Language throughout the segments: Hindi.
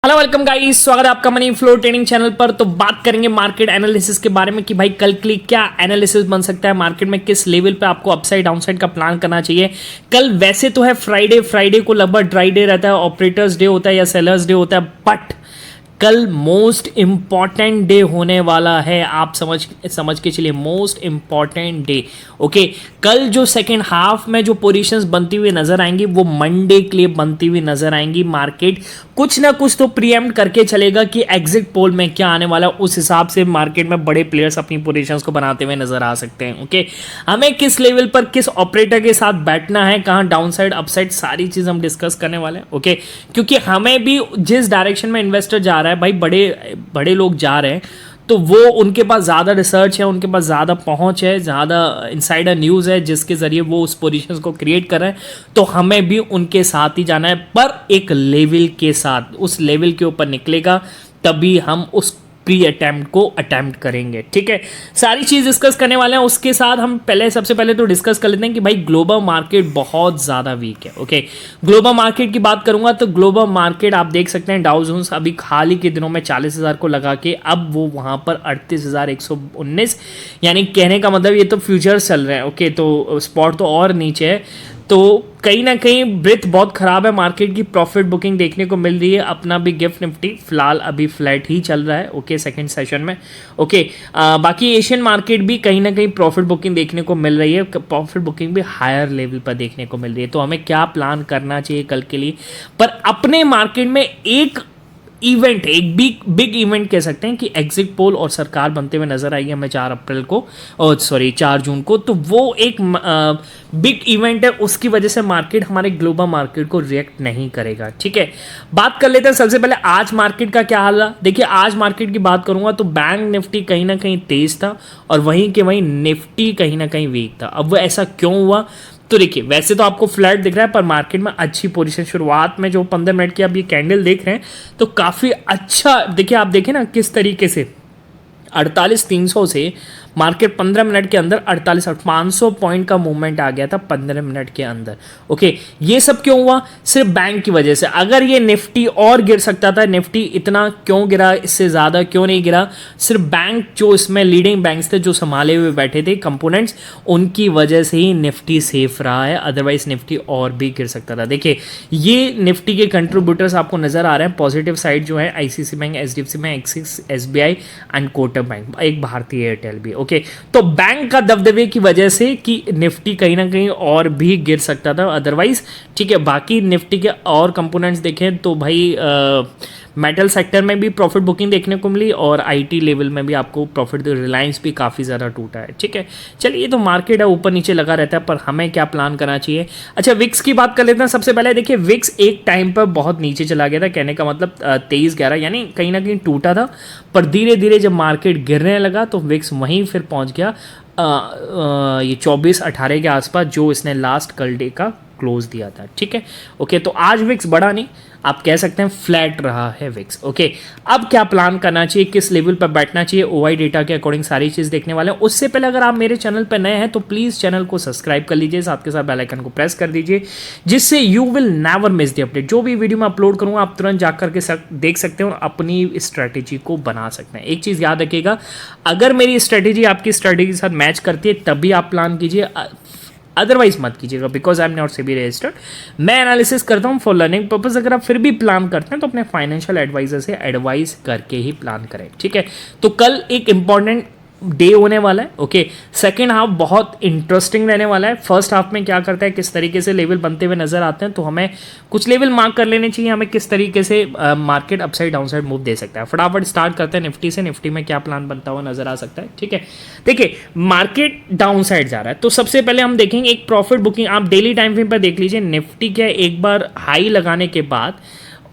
हेलो वेलकम गाइस, स्वागत है आपका मनी फ्लो ट्रेडिंग चैनल पर। तो बात करेंगे मार्केट एनालिसिस के बारे में कि भाई कल के लिए क्या एनालिसिस बन सकता है, मार्केट में किस लेवल पे आपको अपसाइड डाउनसाइड का प्लान करना चाहिए। कल वैसे तो है फ्राइडे को लगभग ड्राई डे रहता है, ऑपरेटर्स डे होता है या सेलर्स डे होता है, बट कल मोस्ट इंपॉर्टेंट डे होने वाला है। आप समझ के चलिए, मोस्ट इंपॉर्टेंट डे। ओके, कल जो सेकेंड हाफ में जो पोजीशंस बनती हुई नजर आएंगी वो मंडे के लिए बनती हुई नजर आएंगी। मार्केट कुछ ना कुछ तो प्रीएम्प्ट करके चलेगा कि एग्जिट पोल में क्या आने वाला है, उस हिसाब से मार्केट में बड़े प्लेयर्स अपनी पोजीशंस को बनाते हुए नजर आ सकते हैं। ओके, हमें किस लेवल पर किस ऑपरेटर के साथ बैठना है, कहाँ डाउन साइड अपसाइड, सारी चीज हम डिस्कस करने वाले हैं। ओके, क्योंकि हमें भी जिस डायरेक्शन में इन्वेस्टर जा रहा है भाई, बड़े लोग जा रहे हैं, तो वो उनके पास ज़्यादा रिसर्च है, उनके पास ज़्यादा पहुंच है, ज़्यादा इनसाइडर न्यूज़ है, जिसके ज़रिए वो उस पोजीशंस को क्रिएट कर रहे हैं। तो हमें भी उनके साथ ही जाना है, पर एक लेवल के साथ। उस लेवल के ऊपर निकलेगा तभी हम उस प्री अटेम्प्ट को अटेम्प्ट करेंगे। ठीक है, सारी चीज़ डिस्कस करने वाले हैं। उसके साथ हम सबसे पहले तो डिस्कस कर लेते हैं कि भाई ग्लोबल मार्केट बहुत ज़्यादा वीक है। ओके, ग्लोबल मार्केट की बात करूंगा तो ग्लोबल मार्केट आप देख सकते हैं, डाउ जोन्स अभी हाल ही के दिनों में 40,000 को लगा के अब वो वहां पर 38,119, यानी कहने का मतलब ये तो फ्यूचर्स चल रहे हैं। ओके, तो स्पॉट तो और नीचे है, तो कहीं ना कहीं ब्रेथ बहुत खराब है मार्केट की। प्रॉफिट बुकिंग देखने को मिल रही है। अपना भी गिफ्ट निफ्टी फिलहाल अभी फ्लैट ही चल रहा है। ओके, सेकंड सेशन में। ओके, बाकी एशियन मार्केट भी कहीं ना कहीं प्रॉफिट बुकिंग देखने को मिल रही है, प्रॉफिट बुकिंग भी हायर लेवल पर देखने को मिल रही है। तो हमें क्या प्लान करना चाहिए कल के लिए, पर अपने मार्केट में एक इवेंट, एक बिग इवेंट कह सकते हैं कि एग्जिट पोल और सरकार बनते हुए नजर आएगी हमें 4 जून को। तो वो एक बिग इवेंट है, उसकी वजह से मार्केट, हमारे ग्लोबल मार्केट को रिएक्ट नहीं करेगा। ठीक है, बात कर लेते हैं सबसे पहले आज मार्केट का क्या हाल है। देखिए, आज मार्केट की बात करूंगा तो बैंक निफ्टी कहीं ना कहीं तेज था और वहीं के वहीं निफ्टी कहीं ना कहीं वीक था। अब वो ऐसा क्यों हुआ, तो देखिए, वैसे तो आपको फ्लैट दिख रहा है, पर मार्केट में अच्छी पोजीशन शुरुआत में जो 15 मिनट की आप ये कैंडल देख रहे हैं तो काफ़ी अच्छा। देखिए, आप देखें ना किस तरीके से 48,300 से मार्केट 15 मिनट के अंदर 500 पॉइंट का मूवमेंट आ गया था 15 मिनट के अंदर। ओके, ये सब क्यों हुआ, सिर्फ बैंक की वजह से। अगर ये निफ्टी और गिर सकता था, निफ्टी इतना क्यों गिरा, इससे ज़्यादा क्यों नहीं गिरा, सिर्फ बैंक जो इसमें लीडिंग बैंक्स थे, जो संभाले हुए बैठे थे कंपोनेंट्स, उनकी वजह से ही निफ्टी सेफ रहा है। अदरवाइज निफ्टी और भी गिर सकता था। देखिए, ये निफ्टी के कंट्रीब्यूटर्स आपको नजर आ रहे हैं। पॉजिटिव साइड जो है ICC bank, HDFC bank, axis, SBI and Kotak bank, एक भारतीय एयरटेल भी। ओके, तो बैंक का दबदबे की वजह से कि निफ्टी कहीं ना कहीं और भी गिर सकता था अदरवाइज। ठीक है, बाकी निफ्टी के और कंपोनेंट्स देखें तो भाई मेटल सेक्टर में भी प्रॉफिट बुकिंग देखने को मिली और आईटी लेवल में भी आपको प्रॉफिट, रिलायंस भी काफ़ी ज़्यादा टूटा है। ठीक है, चलिए, ये तो मार्केट है, ऊपर नीचे लगा रहता है, पर हमें क्या प्लान करना चाहिए। अच्छा, विक्स की बात कर लेते हैं सबसे पहले। देखिए, विक्स एक टाइम पर बहुत नीचे चला गया था, कहने का मतलब 23-11, यानी कहीं ना कहीं टूटा था, पर धीरे धीरे जब मार्केट गिरने लगा तो विक्स वहीं फिर पहुंच गया ये 24-18 के आसपास, जो इसने लास्ट कल डे का क्लोज दिया था। ठीक है, ओके, तो आज विक्स बढ़ा नहीं, आप कह सकते हैं फ्लैट रहा है विक्स। ओके, अब क्या प्लान करना चाहिए, किस लेवल पर बैठना चाहिए, ओआई डेटा के अकॉर्डिंग सारी चीज़ देखने वाले हैं। उससे पहले अगर आप मेरे चैनल पर नए हैं तो प्लीज़ चैनल को सब्सक्राइब कर लीजिए, साथ के साथ बेल आइकन को प्रेस कर दीजिए, जिससे you will never miss the update. जो भी वीडियो मैं अपलोड करूँगा आप तुरंत जाकर के देख सकते हैं और अपनी स्ट्रैटेजी को बना सकते हैं। एक चीज़ याद रखिएगा, अगर मेरी स्ट्रैटेजी आपकी स्ट्रैटेजी के साथ मैच करती है तभी आप प्लान कीजिए, अदरवाइज मत कीजिएगा, because I am not SEBI registered. मैं एनालिसिस करता हूँ फॉर लर्निंग पर्पज। अगर आप फिर भी प्लान करते हैं तो अपने फाइनेंशियल एडवाइजर से एडवाइस करके ही प्लान करें। ठीक है, तो कल एक इंपॉर्टेंट डे होने वाला है। ओके, सेकेंड हाफ बहुत इंटरेस्टिंग रहने वाला है। फर्स्ट हाफ में क्या करता है, किस तरीके से लेवल बनते हुए नजर आते हैं, तो हमें कुछ लेवल मार्क कर लेने चाहिए, हमें किस तरीके से मार्केट अपसाइड डाउनसाइड मूव दे सकता है। फटाफट स्टार्ट करते हैं निफ्टी से। निफ्टी में क्या प्लान बनता हुआ नजर आ सकता है। ठीक है, देखिए, मार्केट डाउन साइड जा रहा है, तो सबसे पहले हम देखेंगे एक प्रॉफिट बुकिंग। आप डेली टाइम फ्रेम पर देख लीजिए, निफ्टी क्या एक बार हाई लगाने के बाद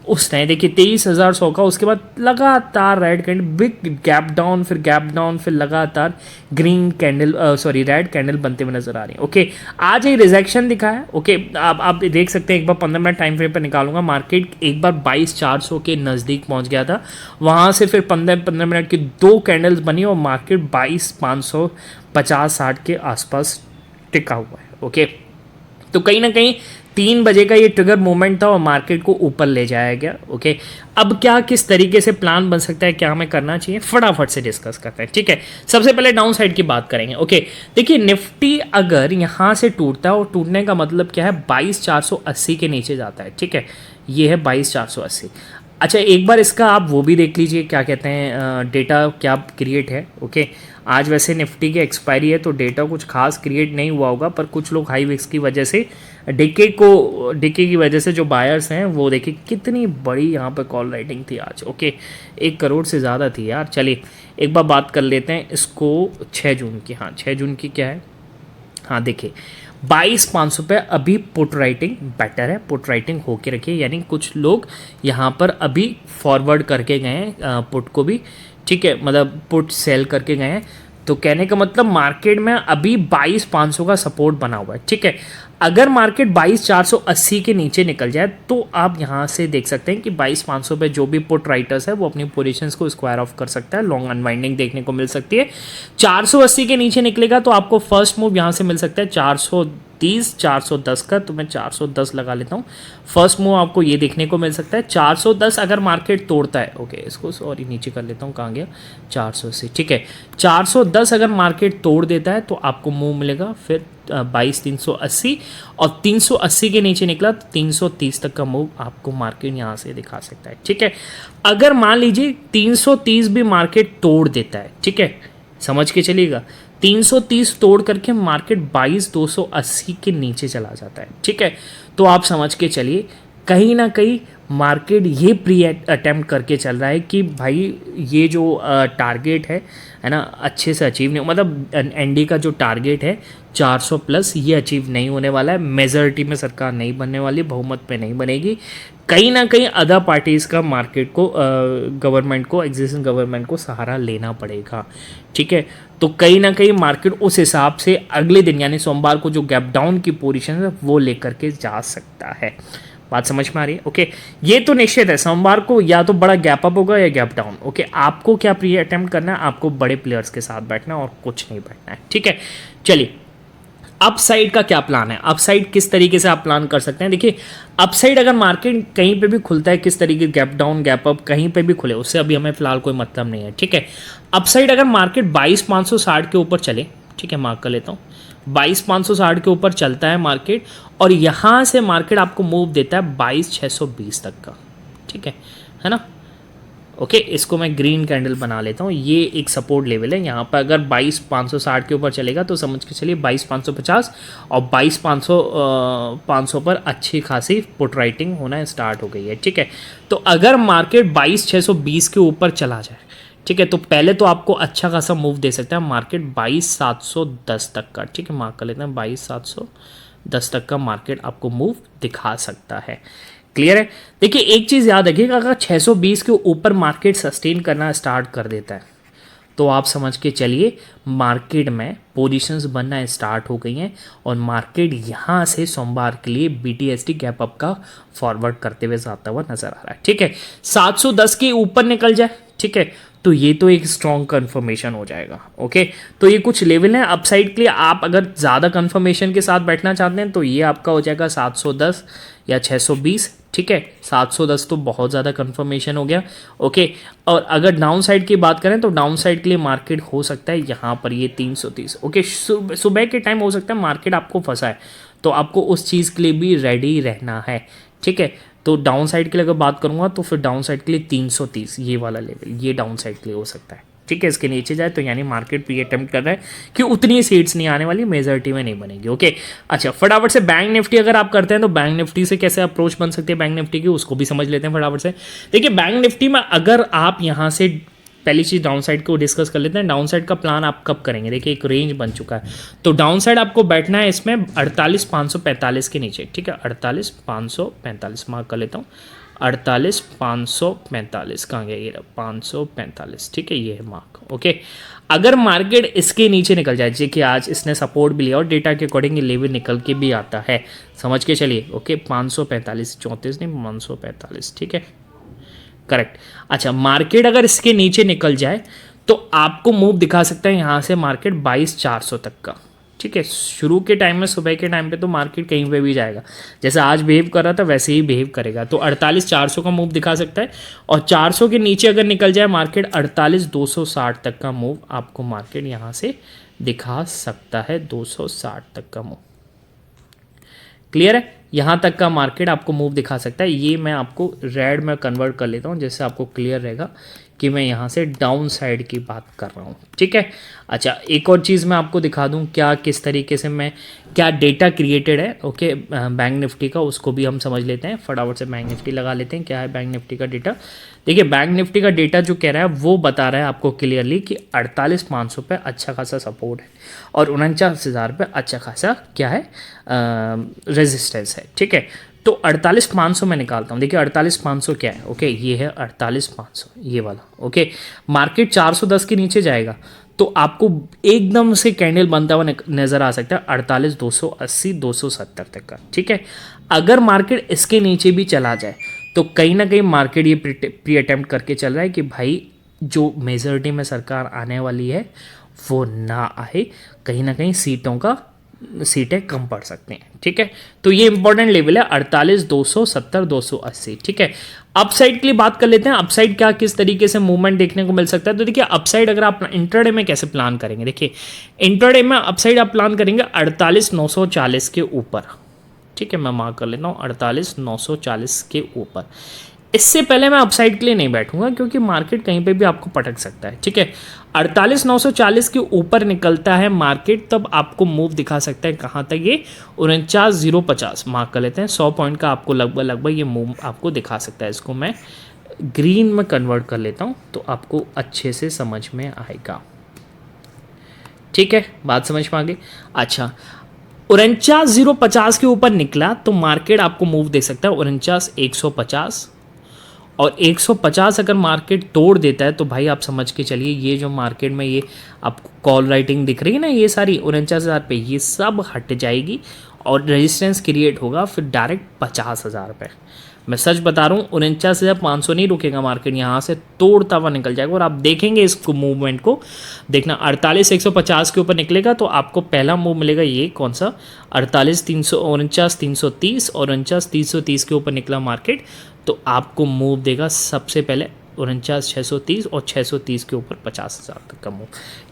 उसने देखिए 23,100 का, उसके बाद लगातार red candle, big gap down, फिर गैप डाउन, फिर लगातार ग्रीन कैंडल, रेड कैंडल बनते हुए नजर आ रही है। ओके, आज ये रिजेक्शन दिखा है। ओके, आप देख सकते हैं, एक बार 15 मिनट टाइम फ्रेम पर निकालूंगा, मार्केट एक बार 22,400 के नज़दीक पहुंच गया था, वहां से फिर 15 मिनट की 2 कैंडल्स बनी और मार्केट 22,550-60 के आसपास टिका हुआ है। ओके, तो कहीं ना कहीं 3 बजे का ये ट्रिगर मूवमेंट था और मार्केट को ऊपर ले जाया गया। ओके, अब क्या किस तरीके से प्लान बन सकता है, क्या हमें करना चाहिए, फटाफट से डिस्कस करते हैं। ठीक है, सबसे पहले डाउन साइड की बात करेंगे। ओके, देखिए निफ्टी अगर यहाँ से टूटता है, और टूटने का मतलब क्या है, 22,480 के नीचे जाता है। ठीक है, ये है 22,480। अच्छा, एक बार इसका आप वो भी देख लीजिए, क्या कहते हैं, डेटा क्या क्रिएट है। ओके, आज वैसे निफ्टी की एक्सपायरी है तो डेटा कुछ खास क्रिएट नहीं हुआ होगा, पर कुछ लोग हाई विक्स की वजह से डिके की वजह से जो बायर्स हैं वो देखिए कितनी बड़ी यहाँ पे कॉल राइटिंग थी आज। ओके, 1 करोड़ से ज़्यादा थी यार। चलिए एक बार बात कर लेते हैं इसको 6 जून की। हाँ, 6 जून की क्या है, हाँ देखिए 22,500 पे अभी पुट राइटिंग बेटर है, पुट राइटिंग होके रखिए, यानी कुछ लोग यहाँ पर अभी फॉरवर्ड करके गए हैं पुट को भी। ठीक है, मतलब पुट सेल करके गए हैं, तो कहने का मतलब मार्केट में अभी 22,500 का सपोर्ट बना हुआ है। ठीक है, अगर मार्केट 22,480 के नीचे निकल जाए तो आप यहाँ से देख सकते हैं कि 22,500 पे जो भी पुट राइटर्स है वो अपनी पोजीशंस को स्क्वायर ऑफ कर सकता है, लॉन्ग अनवाइंडिंग देखने को मिल सकती है। 480 के नीचे निकलेगा तो आपको फर्स्ट मूव यहाँ से मिल सकता है 430 410 का, तो मैं 410 लगा लेता हूँ। फर्स्ट मूव आपको ये देखने को मिल सकता है 410 अगर मार्केट तोड़ता है। ओके, इसको सॉरी नीचे कर लेता हूँ, कहाँ गया, 480। ठीक है, 410 अगर मार्केट तोड़ देता है तो आपको मूव मिलेगा फिर 22,380, और 380 के नीचे निकला तो 330 तक का मूव आपको मार्केट यहाँ से दिखा सकता है। ठीक है, अगर मान लीजिए 330 भी मार्केट तोड़ देता है, ठीक है, समझ के चलिएगा, 330 तोड़ करके मार्केट 22,280 के नीचे चला जाता है। ठीक है, तो आप समझ के चलिए कहीं ना कहीं मार्केट ये प्री अटेम्प्ट करके चल रहा है कि भाई ये जो टारगेट है ना, अच्छे से अचीव नहीं, मतलब एनडी का जो टारगेट है 400 प्लस, ये अचीव नहीं होने वाला है। मेजॉरिटी में सरकार नहीं बनने वाली, बहुमत पे नहीं बनेगी। कहीं ना कहीं अदर पार्टीज़ का मार्केट को, गवर्नमेंट को, एग्जिस्टिंग गवर्नमेंट को सहारा लेना पड़ेगा। ठीक है, तो कहीं ना कहीं मार्केट उस हिसाब से अगले दिन यानी सोमवार को जो गैप डाउन की पोजीशन है वो लेकर के जा सकता है। बात समझ में आ रही है? ओके, ये तो निश्चित है सोमवार को या तो बड़ा गैप अप होगा या गैप डाउन। ओके, आपको क्या प्री अटेम्प्ट करना है, आपको बड़े प्लेयर्स के साथ बैठना है और कुछ नहीं बैठना है। ठीक है, चलिए अपसाइड का क्या प्लान है, अपसाइड किस तरीके से आप प्लान कर सकते हैं। देखिए अपसाइड अगर मार्केट कहीं पे भी खुलता है, किस तरीके गैप डाउन गैप अप कहीं पे भी खुले, उससे अभी हमें फिलहाल कोई मतलब नहीं है। ठीक है, अपसाइड अगर मार्केट 22,560 के ऊपर चले, ठीक है मार्क कर लेता हूँ, 22,560 के ऊपर चलता है मार्केट और यहाँ से मार्केट आपको मूव देता है 22,620 तक का। ठीक है ना। ओके, इसको मैं ग्रीन कैंडल बना लेता हूँ, ये एक सपोर्ट लेवल है। यहाँ पर अगर 22,560 के ऊपर चलेगा तो समझ के चलिए 22,550 और 22,500 पर अच्छी खासी पुट राइटिंग होना स्टार्ट हो गई है। ठीक है, तो अगर मार्केट 22,620 के ऊपर चला जाए, ठीक है, तो पहले तो आपको अच्छा खासा मूव दे सकता है मार्केट 22,710 तक का। ठीक है, मार्क कर लेते हैं, 22,710 तक का मार्केट आपको मूव दिखा सकता है। क्लियर है। देखिए एक चीज़ याद रखिएगा, अगर 620 के ऊपर मार्केट सस्टेन करना स्टार्ट कर देता है तो आप समझ के चलिए मार्केट में पोजीशंस बनना स्टार्ट हो गई हैं और मार्केट यहाँ से सोमवार के लिए बीटीएसडी गैप अप का फॉरवर्ड करते हुए जाता हुआ नजर आ रहा है। ठीक है, 710 के ऊपर निकल जाए, ठीक है, तो ये तो एक स्ट्रॉन्ग कंफर्मेशन हो जाएगा। ओके, तो ये कुछ लेवल है अपसाइड के लिए। आप अगर ज़्यादा कंफर्मेशन के साथ बैठना चाहते हैं तो ये आपका हो जाएगा 710 या 620। ठीक है, 710 तो बहुत ज़्यादा कंफर्मेशन हो गया। ओके, और अगर डाउन साइड की बात करें तो डाउन साइड के लिए मार्केट हो सकता है यहाँ पर ये 330। ओके, सुबह के टाइम हो सकता है मार्केट आपको फंसा है, तो आपको उस चीज़ के लिए भी रेडी रहना है। ठीक है, तो डाउन साइड के लिए अगर बात करूँगा तो फिर डाउन साइड के लिए 330 ये वाला लेवल, ये डाउन साइड के लिए हो सकता है। ठीक है, इसके नीचे जाए तो यानी मार्केट प्री अटेम्प्ट कर रहा है कि उतनी सीट्स नहीं आने वाली, मेजॉरिटी में नहीं बनेगी। ओके, अच्छा फटाफट से बैंक निफ्टी अगर आप करते हैं तो बैंक निफ्टी से कैसे अप्रोच बन सकती है बैंक निफ्टी की, उसको भी समझ लेते हैं फटाफट से। देखिए बैंक निफ्टी में अगर आप यहाँ से पहली चीज़ डाउन साइड को डिस्कस कर लेते हैं। डाउन साइड का प्लान आप कब करेंगे, देखिए एक रेंज बन चुका है, तो डाउन साइड आपको बैठना है इसमें 48,545 के नीचे। ठीक है, 48,545 मार्क कर लेता हूँ, 48,545 कहाँ गया, ये 545। ठीक है, ये है मार्क। ओके, अगर मार्केट इसके नीचे निकल जाए, जैसे कि आज इसने सपोर्ट भी लिया और डेटा के अकॉर्डिंग ये लेवल निकल के भी आता है, समझ के चलिए। ओके, 545 34 नहीं 545। ठीक है, करेक्ट। अच्छा, मार्केट अगर इसके नीचे निकल जाए तो आपको मूव दिखा सकता है यहाँ से मार्केट 22,400 तक का। ठीक है, शुरू के टाइम में सुबह के टाइम पे तो मार्केट कहीं पे भी जाएगा, जैसे आज बिहेव कर रहा था वैसे ही बिहेव करेगा। तो 48,400 का मूव दिखा सकता है, और 400 के नीचे अगर निकल जाए मार्केट 48,260 तक का मूव आपको मार्केट यहाँ से दिखा सकता है, 260 तक का मूव। क्लियर है, यहाँ तक का मार्केट आपको मूव दिखा सकता है। ये मैं आपको रेड में कन्वर्ट कर लेता हूँ जिससे आपको क्लियर रहेगा कि मैं यहाँ से डाउन साइड की बात कर रहा हूँ। ठीक है, अच्छा एक और चीज़ मैं आपको दिखा दूँ क्या किस तरीके से मैं क्या डेटा क्रिएटेड है। ओके, बैंक निफ्टी का उसको भी हम समझ लेते हैं, फटाफट से बैंक निफ्टी लगा लेते हैं। क्या है बैंक निफ्टी का डेटा? देखिए बैंक निफ्टी का डेटा जो कह रहा है वो बता रहा है आपको क्लियरली कि 48,500 पे अच्छा खासा सपोर्ट है और 49,000 पे अच्छा खासा क्या है रेजिस्टेंस है। ठीक है, तो 48,500 मैं निकालता हूँ। देखिए 48,500 क्या है? ओके, ये है 48,500 ये वाला। ओके, मार्केट 410 के नीचे जाएगा तो आपको एकदम से कैंडल बनता हुआ नजर आ सकता है 48,280 270 तक का। ठीक है, अगर मार्केट इसके नीचे भी चला जाए तो कहीं ना कहीं मार्केट ये प्री अटेम्प्ट करके चल रहा है कि भाई जो मेजॉरिटी में सरकार आने वाली है वो ना आए, कहीं ना कहीं सीटें कम पड़ सकती हैं। ठीक है, तो ये इंपॉर्टेंट लेवल है 48,270 280। ठीक है, अपसाइड के लिए बात कर लेते हैं। अपसाइड क्या किस तरीके से मूवमेंट देखने को मिल सकता है? तो देखिए अपसाइड अगर आप इंट्राडे में कैसे प्लान करेंगे, देखिए इंट्राडे में अपसाइड आप प्लान करेंगे 48,940 के ऊपर। ठीक है, मैं मार्क कर लेता हूँ 48,940 के ऊपर। इससे पहले मैं अपसाइड के लिए नहीं बैठूंगा क्योंकि मार्केट कहीं पे भी आपको पटक सकता है। ठीक है, 48,940 के ऊपर निकलता है मार्केट तब आपको मूव दिखा सकता है कहाँ तक? ये 49,050 मार्क कर लेते हैं। 100 पॉइंट का आपको लगभग ये मूव आपको दिखा सकता है। इसको मैं ग्रीन में कन्वर्ट कर लेता हूँ तो आपको अच्छे से समझ में आएगा। ठीक है, बात समझ में आ गई। अच्छा, 49,050 के ऊपर निकला तो मार्केट आपको मूव दे सकता है 49,150, और 150 अगर मार्केट तोड़ देता है तो भाई आप समझ के चलिए ये जो मार्केट में ये आपको कॉल राइटिंग दिख रही है ना, ये सारी 49,000 पे ये सब हट जाएगी और रेजिस्टेंस क्रिएट होगा फिर डायरेक्ट 50,000 पे। मैं सच बता रहा हूँ 49,500 नहीं रुकेगा मार्केट, यहाँ से तोड़ता हुआ निकल जाएगा। और आप देखेंगे इसको मूवमेंट को देखना, 48,150 के ऊपर निकलेगा तो आपको पहला मूव मिलेगा ये कौन सा 49,330 और 49,330 के ऊपर निकला मार्केट तो आपको मूव देगा सबसे पहले 49,630 और 630 के ऊपर 50,000 तक का मूव।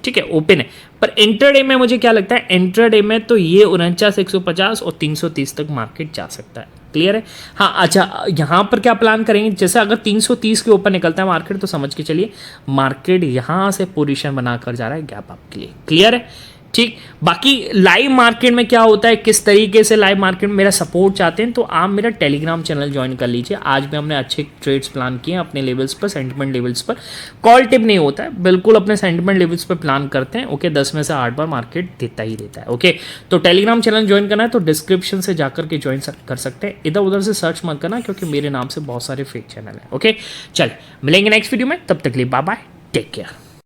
ठीक है, ओपन है। पर इंट्राडे में मुझे क्या लगता है, इंट्राडे में तो ये 49,150 और 330 तक मार्केट जा सकता है। क्लियर है? हाँ, अच्छा यहाँ पर क्या प्लान करेंगे, जैसे अगर 330 के ऊपर निकलता है मार्केट तो समझ के चलिए मार्केट यहाँ से पोजीशन बनाकर जा रहा है गैप अप के लिए। क्लियर है? ठीक, बाकी लाइव मार्केट में क्या होता है, किस तरीके से लाइव मार्केट में मेरा सपोर्ट चाहते हैं तो आप मेरा टेलीग्राम चैनल ज्वाइन कर लीजिए। आज भी हमने अच्छे ट्रेड्स प्लान किए हैं अपने लेवल्स पर, सेंटिमेंट लेवल्स पर। कॉल टिप नहीं होता है, बिल्कुल अपने सेंटिमेंट लेवल्स पर प्लान करते हैं। ओके, 10 में से 8 बार मार्केट देता ही देता है। ओके, तो टेलीग्राम चैनल ज्वाइन करना है तो डिस्क्रिप्शन से जाकर के ज्वाइन कर सकते हैं, इधर उधर से सर्च मत करना क्योंकि मेरे नाम से बहुत सारे फेक चैनल हैं। ओके, चल मिलेंगे नेक्स्ट वीडियो में, तब तक लिए बाय बाय, टेक केयर।